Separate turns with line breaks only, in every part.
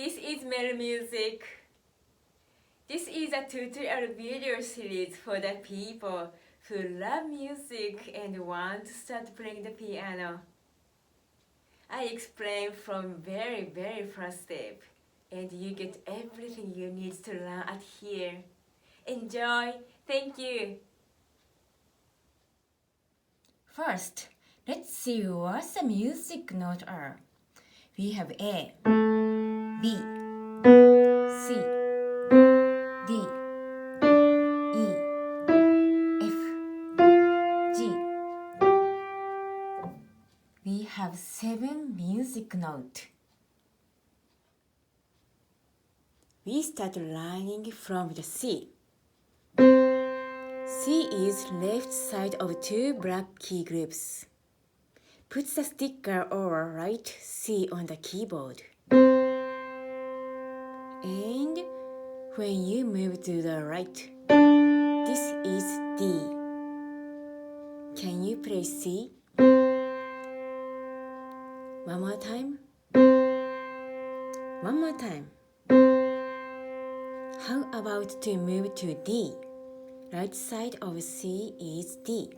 This is Mel Music. This is a tutorial video series for the people who love music and want to start playing the piano. I explain from very first step, and you get everything you need to learn at here. Enjoy! Thank you! First, let's see what the music notes are. We have A, B, C, D, E, F, G. We have 7 music notes. We start learning from the C. C is left side of 2 black key groups. Put the sticker or write C on the keyboard. And when you move to the right, this is D. Can you play C? One more time. One more time. How about to move to D? Right side of C is D.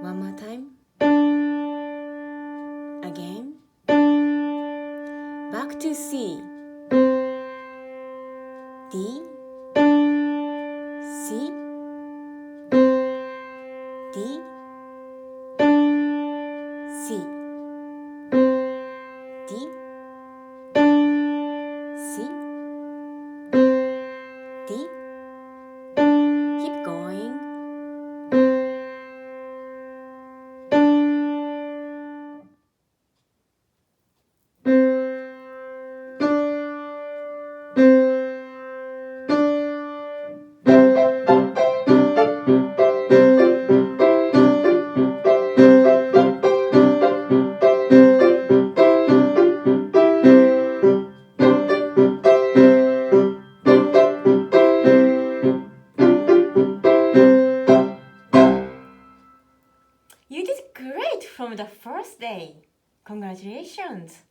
One more time. Again. Back to C. D. C. D. C. D. C. D. Keep going. You did great from the first day. Congratulations!